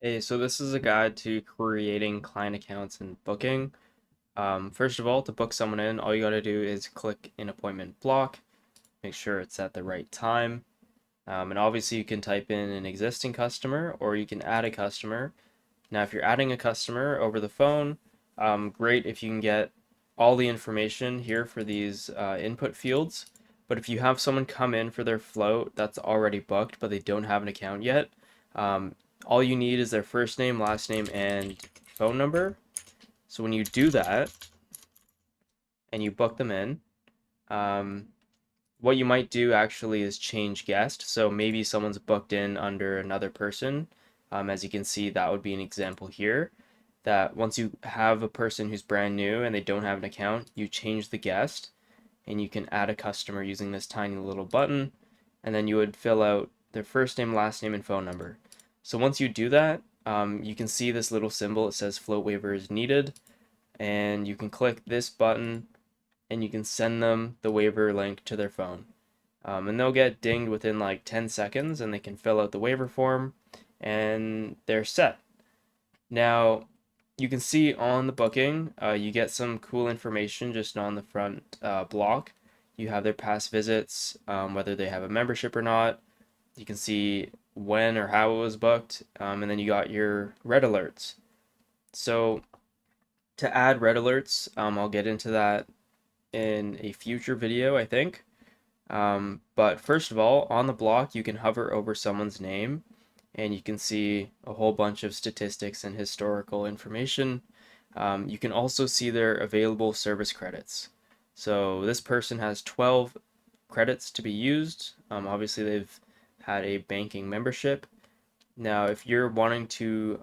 Hey, so this is a guide to creating client accounts and booking. First of all, to book someone in, all you got to do is click an appointment block, make sure it's at the right time. And obviously, you can type in an existing customer or you can add a customer. Now, if you're adding a customer over the phone, great if you can get all the information here for these input fields. But if you have someone come in for their float that's already booked, but they don't have an account yet, um, all you need is their first name, last name, and phone number. So when you do that and you book them in, um, what you might do actually is change guest. So maybe someone's booked in under another person. As you can see, that would be an example here. That once you have a person who's brand new and they don't have an account, you change the guest and you can add a customer using this tiny little button. And then you would fill out their first name, last name, and phone number. So once you do that, you can see this little symbol. It says float waiver is needed. And you can click this button and you can send them the waiver link to their phone. And they'll get dinged within like 10 seconds and they can fill out the waiver form and they're set. Now, you can see on the booking, you get some cool information just on the front block. You have their past visits, whether they have a membership or not. You can see when or how it was booked, and then you got your red alerts. So to add red alerts, I'll get into that in a future video, I think. But first of all, on the block, you can hover over someone's name and you can see a whole bunch of statistics and historical information. You can also see their available service credits. So this person has 12 credits to be used. Obviously, they've had a banking membership. Now, if you're wanting to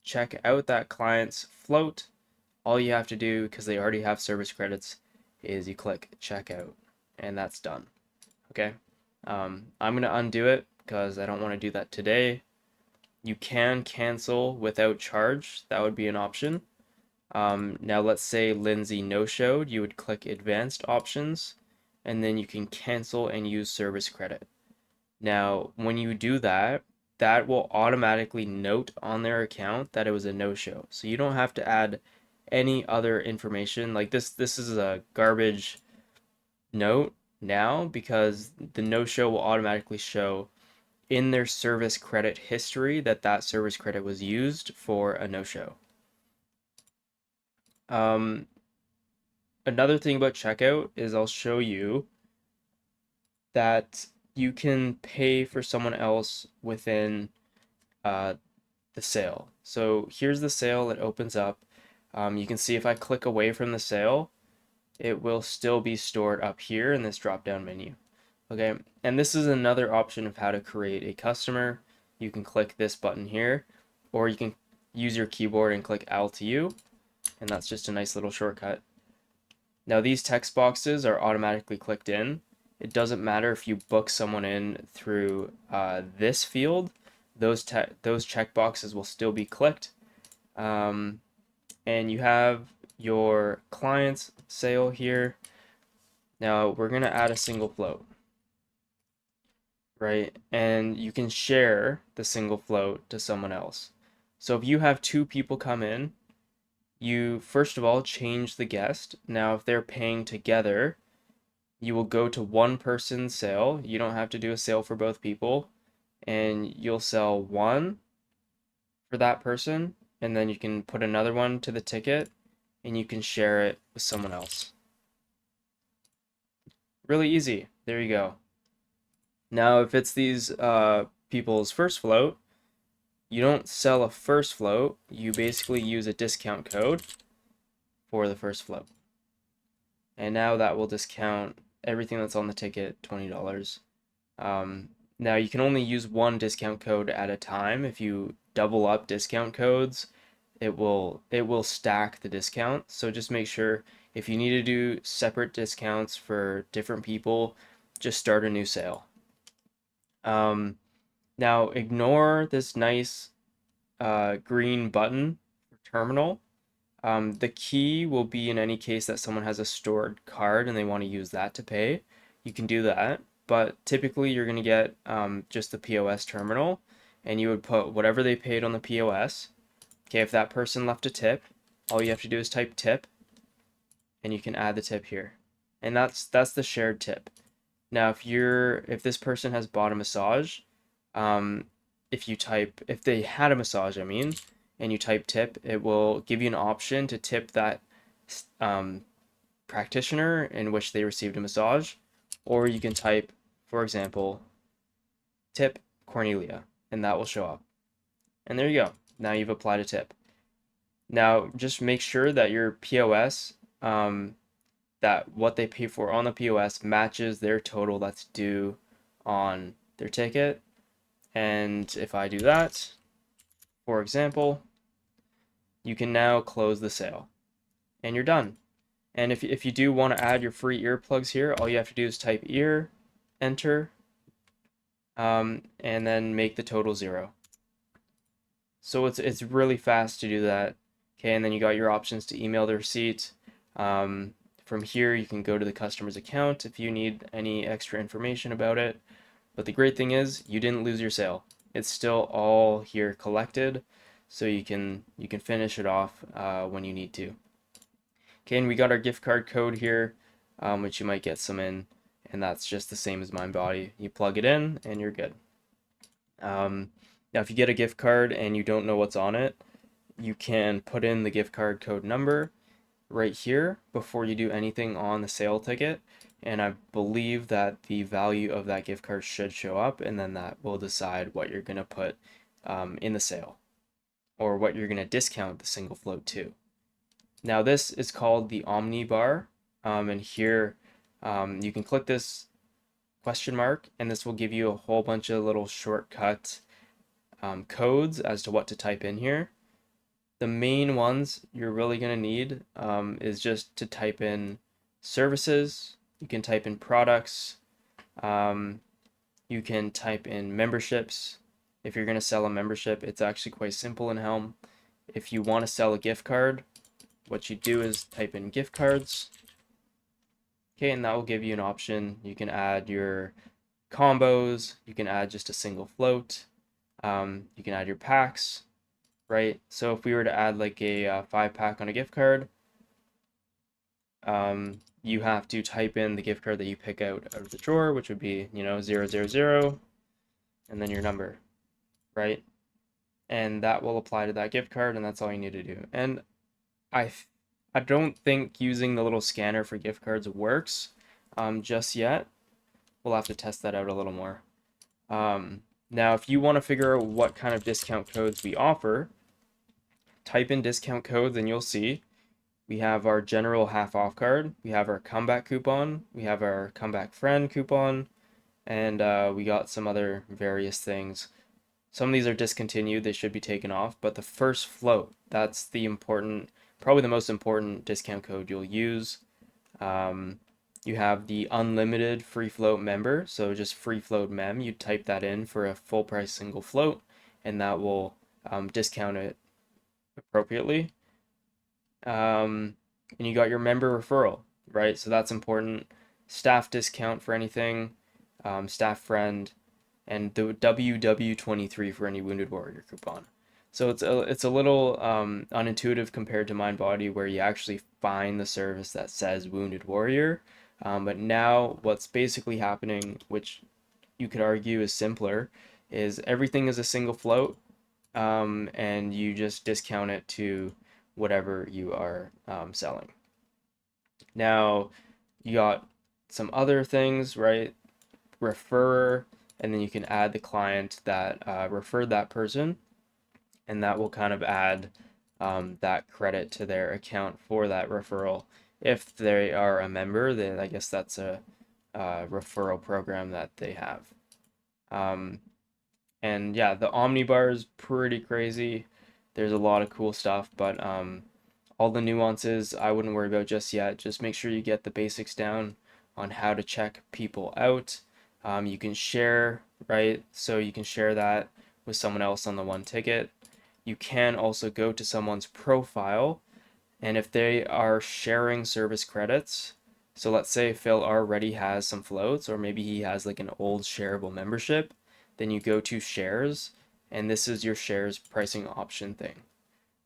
check out that client's float, all you have to do, because they already have service credits, is you click checkout, and that's done. Okay. I'm gonna undo it because I don't want to do that today. You can cancel without charge. That would be an option. Now let's say Lindsay no-showed. You would click advanced options, and then you can cancel and use service credit. Now, when you do that, that will automatically note on their account that it was a no-show. So you don't have to add any other information. Like this is a garbage note now because the no-show will automatically show in their service credit history that that service credit was used for a no-show. Um, Another thing about checkout is I'll show you that you can pay for someone else within uh, the sale. So here's the sale. It opens up. You can see if I click away from the sale, it will still be stored up here in this drop-down menu. Okay, and this is another option of how to create a customer. You can click this button here, or you can use your keyboard and click Alt U, and that's just a nice little shortcut. Now these text boxes are automatically clicked in. It doesn't matter if you book someone in through this field, those check boxes will still be clicked. Um, and you have your client's sale here. Now we're gonna add a single float, right? And you can share the single float to someone else. So if you have two people come in, you first of all change the guest. Now, if they're paying together, you will go to one person's sale. You don't have to do a sale for both people, and you'll sell one for that person, and then you can put another one to the ticket, and you can share it with someone else. Really easy. There you go. Now, if it's these people's first float, you don't sell a first float. You basically use a discount code for the first float. And now that will discount everything that's on the ticket, $20. Now you can only use one discount code at a time. If you double up discount codes, it will stack the discount. So just make sure if you need to do separate discounts for different people, just start a new sale. Now ignore this nice green button for terminal. The key will be in any case that someone has a stored card and they want to use that to pay. You can do that, but typically you're going to get just the POS terminal. and you would put whatever they paid on the POS. Okay, if that person left a tip, all you have to do is type tip, and you can add the tip here. And that's the shared tip. Now, if this person has bought a massage, if they had a massage, I mean, and you type tip, it will give you an option to tip that um, practitioner in which they received a massage, or you can type, for example, tip Cornelia, and that will show up. And there you go. Now you've applied a tip. Now just make sure that your POS, that what they pay for on the POS matches their total that's due on their ticket. And if I do that, for example, you can now close the sale and you're done. And if you do want to add your free earplugs here, all you have to do is type ear, enter, and then make the total 0. So it's really fast to do that. Okay, and then you got your options to email the receipt. From here, you can go to the customer's account if you need any extra information about it. But the great thing is you didn't lose your sale. It's still all here collected, so you can finish it off when you need to. Okay, and we got our gift card code here, which you might get some in, and that's just the same as MindBody. You plug it in, and you're good. Now, if you get a gift card and you don't know what's on it, you can put in the gift card code number right here before you do anything on the sale ticket. And I believe that the value of that gift card should show up, and then that will decide what you're going to put in the sale, or what you're going to discount the single float to. Now this is called the Omni bar, and here you can click this question mark, and this will give you a whole bunch of little shortcut codes as to what to type in here. The main ones you're really going to need is just to type in services. You can type in products. You can type in memberships. If you're going to sell a membership, it's actually quite simple in Helm. If you want to sell a gift card, what you do is type in gift cards. Okay, and that will give you an option. You can add your combos. You can add just a single float. You can add your packs, right? So if we were to add like a 5-pack on a gift card, you have to type in the gift card that you pick out of the drawer, which would be, 000, and then your number, right? And that will apply to that gift card, and that's all you need to do. And I don't think using the little scanner for gift cards works just yet. We'll have to test that out a little more. Now, if you want to figure out what kind of discount codes we offer, type in discount codes and you'll see we have our general half off card, we have our comeback coupon, we have our comeback friend coupon, and we got some other various things. Some of these are discontinued, they should be taken off, but the first float, that's the important, probably the most important discount code you'll use. You have the unlimited free float member, so just free float mem, you type that in for a full price single float, and that will discount it appropriately. And you got your member referral, right? So that's important. Staff discount for anything, staff friend, and the WW23 for any Wounded Warrior coupon. So it's a little unintuitive compared to MindBody, where you actually find the service that says Wounded Warrior. But now what's basically happening, which you could argue is simpler, is everything is a single float, and you just discount it to whatever you are selling. Now you got some other things, right? Refer, and then you can add the client that referred that person, and that will kind of add that credit to their account for that referral. If they are a member, then I guess that's a referral program that they have. And yeah, the Omnibar is pretty crazy. There's a lot of cool stuff, but all the nuances I wouldn't worry about just yet. Just make sure you get the basics down on how to check people out. You can share, right? So you can share that with someone else on the one ticket. You can also go to someone's profile, and if they are sharing service credits, so let's say Phil already has some floats, or maybe he has like an old shareable membership, then you go to shares, and this is your shares pricing option thing.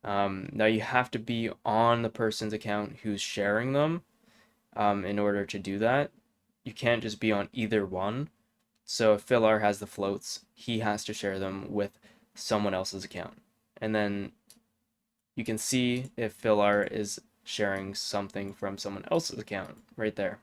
Now you have to be on the person's account who's sharing them in order to do that. You can't just be on either one. So if Philar has the floats, he has to share them with someone else's account. And then you can see if Philar is sharing something from someone else's account right there.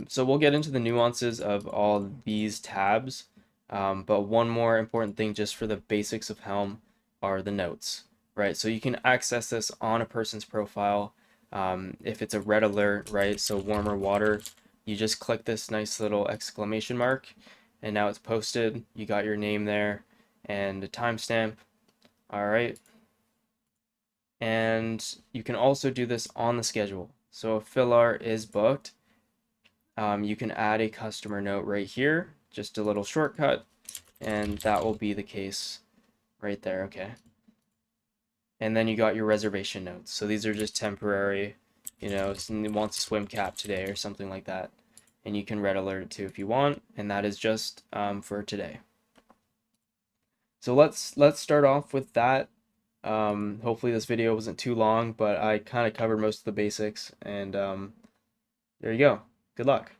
So we'll get into the nuances of all these tabs, but one more important thing just for the basics of Helm are the notes, right? So you can access this on a person's profile. If it's a red alert, right? So warmer water, you just click this nice little exclamation mark, and now it's posted. You got your name there and a timestamp. All right. And you can also do this on the schedule. So if Philar is booked, you can add a customer note right here, just a little shortcut, and that will be the case right there, okay? And then you got your reservation notes. So these are just temporary, you know, someone wants a swim cap today or something like that. And you can red alert it too if you want, and that is just for today. So let's start off with that. Hopefully this video wasn't too long, but I kind of covered most of the basics, and there you go. Good luck.